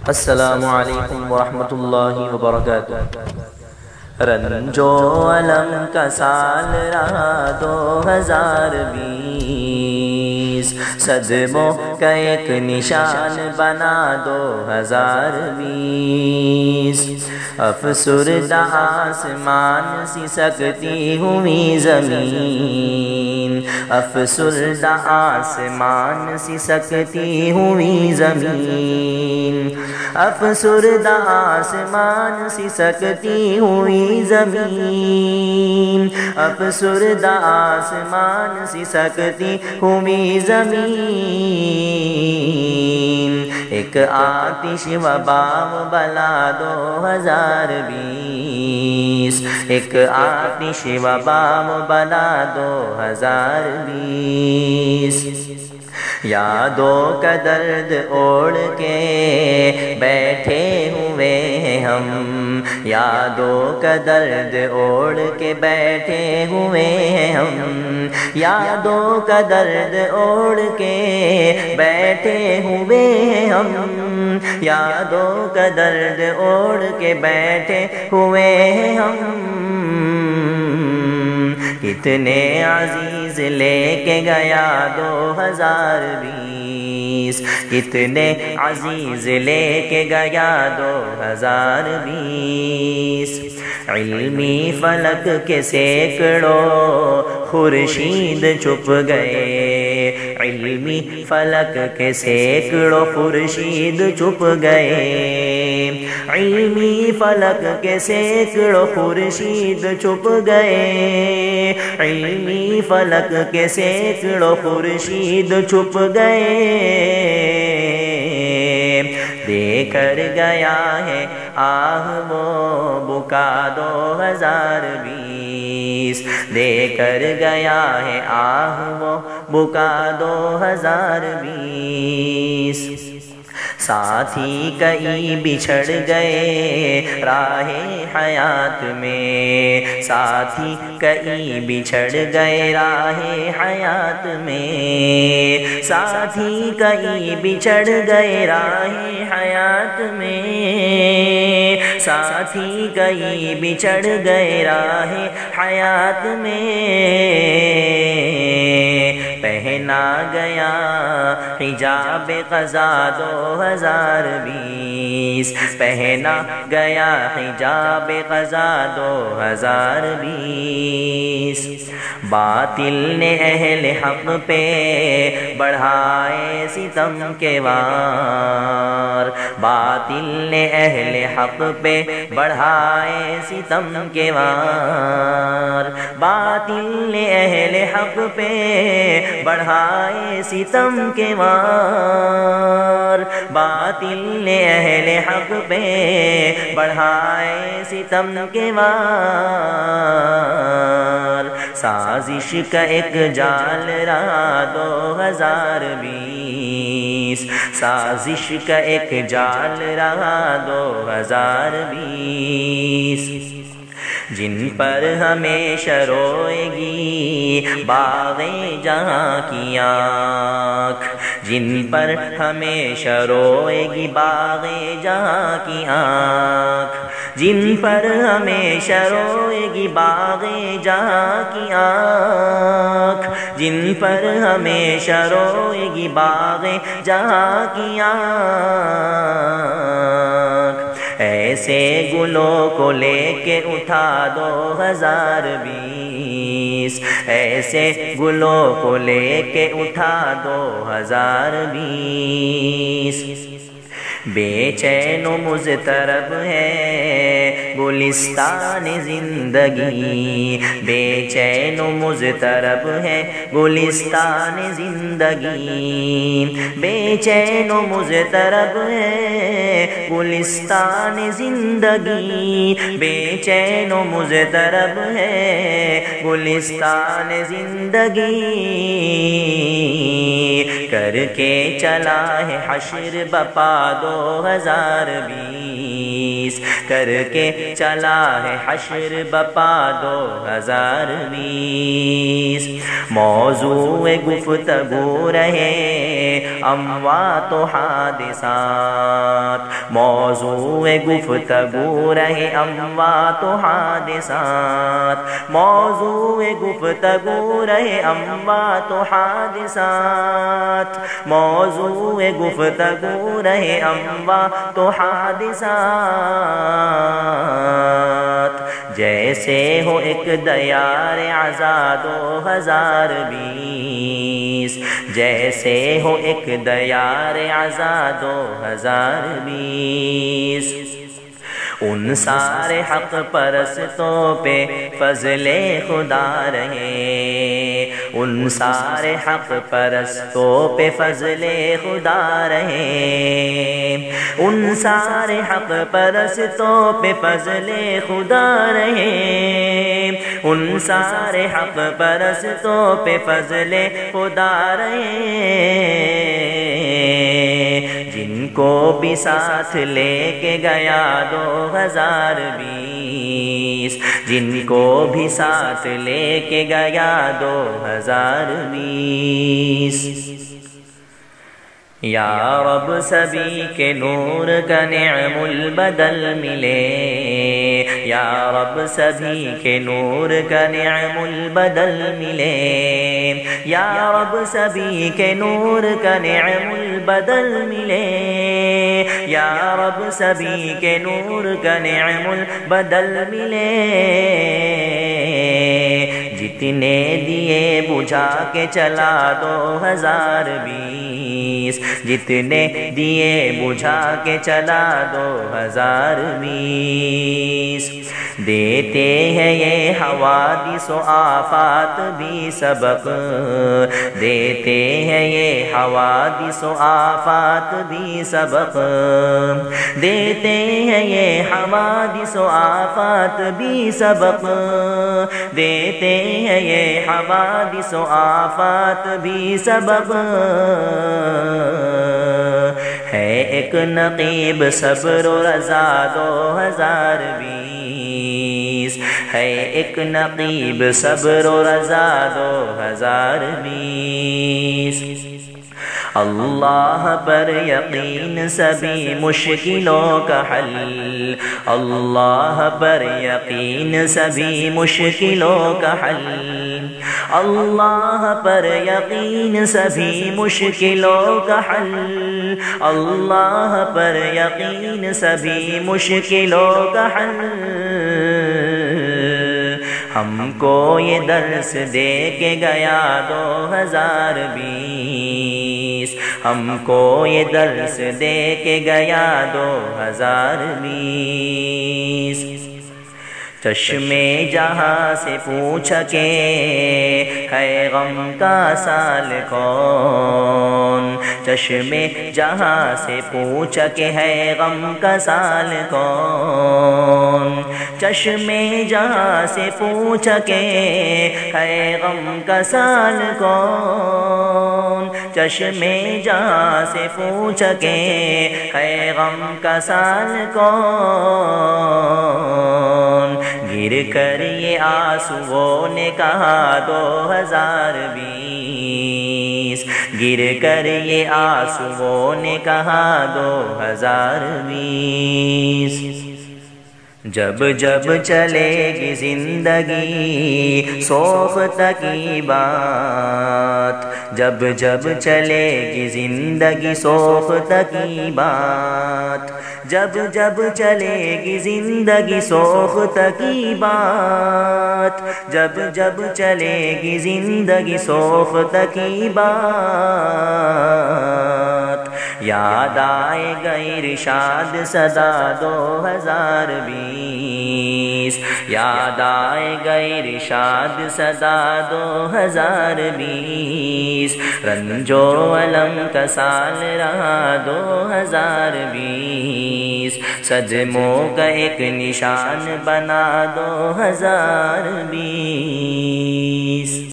السلام علیکم ورحمۃ اللہ وبرکاتہ۔ رنجو علم کا سال رہا 2020، صدموں کا ایک نشان بنا 2020۔ افسردہ آسمان سی سکتی ہوئی زمین، افسردہ آسمان سی سکتی ہوئی زمین، افسردہ آسمان سی سکتی ہوئی زمین، افسردہ آسمان سی سکتی ہوئی زمین۔ ایک آتش وبا بلا 2020، ایک آتش وبا بلا 2020۔ یادوں کا درد اوڑھ کے بیٹھے ہوئے ہیں ہم، یادوں کا درد اوڑھ کے بیٹھے ہوئے ہیں ہم، یادوں کا درد اوڑھ کے بیٹھے ہوئے ہیں ہم، یادوں کا درد اوڑھ کے بیٹھے ہوئے ہیں ہم۔ کتنے عزیز لے کے گیا 2020، کتنے عزیز لے کے گیا 2020۔ علمی فلک کے سینکڑوں خورشید چھپ گئے، علمی فلک کے سینکڑوں خورشید چھپ گئے، علمی فلک کے سینکڑوں خورشید چھپ گئے، علمی فلک کے سینکڑوں خورشید چھپ گئے۔ دے کر گیا ہے آہ وہ بکا 2020، دے کر گیا ہے آہ وہ بکا 2020۔ ساتھی کئی بچھڑ گئے راہ حیات میں، ساتھی کئی بچھڑ گئے راہ حیات میں، ساتھی کئی بچھڑ گئے راہ حیات میں، ساتھی کئی بچھڑ گئے راہ حیات میں۔ پہنا گیا حجاب قضا 2020، پہنا گیا حجاب قضا 2020۔ باطل نے اہل حق پہ بڑھائے ستم کے وار، باطل نے اہل حق پہ بڑھائے ستم کے وار، باطل نے اہل حق پہ بڑھائے ستم کے وار، باطل نے اہل حق پہ بڑھائے ستم کے وار۔ سازش کا ایک جال رہا 2020، سازش کا ایک جال رہا 2020۔ جن پر ہمیشہ روئے گی باغ جہاں کی آنکھ، جن پر ہمیشہ روئے گی باغ جہاں کی آنکھ، جن پر ہمیشہ روئے گی باغ جہاں کی آنکھ، جن پر ہمیشہ روئے گی باغ جہاں کی آنکھ۔ ایسے گلوں کو لے کے اٹھا 2020، ایسے گلوں کو لے کے اٹھا 2020۔ بے چین و مضطرب ہے گلستان زندگی، بے چین و مضطرب ہے گلستان زندگی، بے چین و مضطرب ہے گلستان زندگی، بے چین و مضطرب ہے گلستان زندگی۔ کر کے چلا ہے حشر بپا 2020، 20 کر کے چلا ہے حشر بپا 2020 موضوع گفتگو رہے اموات و حادثات موضوع گفتگو رہے اموات و حادثات موضوع گفتگو رہے اموات و حادثات موضوع گفتگو رہے اموات و حادثات جیسے ہو ایک دیار عزا 2020 جیسے ہو ایک دیار عزا 2020 ان سارے حق پرستوں پہ فضل خدا رہے ان سارے حق پرستوں پہ فضل خدا رہے ان سارے حق پرستوں پہ فضل خدا رہے ان سارے حق پرستوں پہ فضل خدا رہے جن کو بھی ساتھ لے کے گیا 2020 جن کو بھی ساتھ لے کے گیا 2020 یا رب سبھی کے نور کا نعم البدل ملے یا رب سبھی کے نور کا نعم البدل ملے یا رب سبھی کے نور کا نعم البدل ملے یا رب سبھی کے نور کا نعم البدل ملے جتنے دیے بجھا کے چلا 2020 جتنے دیے بجھا کے چلا 2020 دیتے ہیں یہ حوادث و آفات بھی سبق دیتے ہیں یہ حوادث و آفات بھی سبق دیتے ہیں یہ حوادث و آفات بھی سبق دیتے ہیں یہ حوادث و آفات بھی سبق ہے ایک نقیب صبر و رضا 2020 ہے ایک نقیب صبر و رضا 2020 اللہ پر یقین سبھی مشکلوں کا حل اللہ پر یقین سبھی مشکلوں کا حل اللہ پر یقین سبھی مشکلوں کا حل اللہ پر یقین سبھی مشکلوں کا حل ہم کو یہ درس دے کے گیا 2020 ہم کو یہ درس دے کے گیا 2020 چشمے جہاں سے پوچھا کہ ہے غم کا سال کون چشمے جہاں سے پوچھا کہ ہے غم کا سال کون چشمے جہاں سے پوچھا کہ ہے غم کا سال کون چشمے جہاں سے پوچھا کہ ہے غم کا سال کون گر کر یہ آنسوؤں نے کہا 2020 گر کر یہ آنسوؤں نے کہا 2020 جب جب چلے گی زندگی سوخت کی بات جب جب چلے گی زندگی سوخت کی بات جب جب چلے گی زندگی سوخت کی بات جب جب چلے گی زندگی سوخت کی بات یاد آئے گا ارشاد صدا 2020 یاد آئے گا ارشاد صدا 2020 رنج و الم کا سال رہا 2020 صدموں کا ایک نشان بنا 2020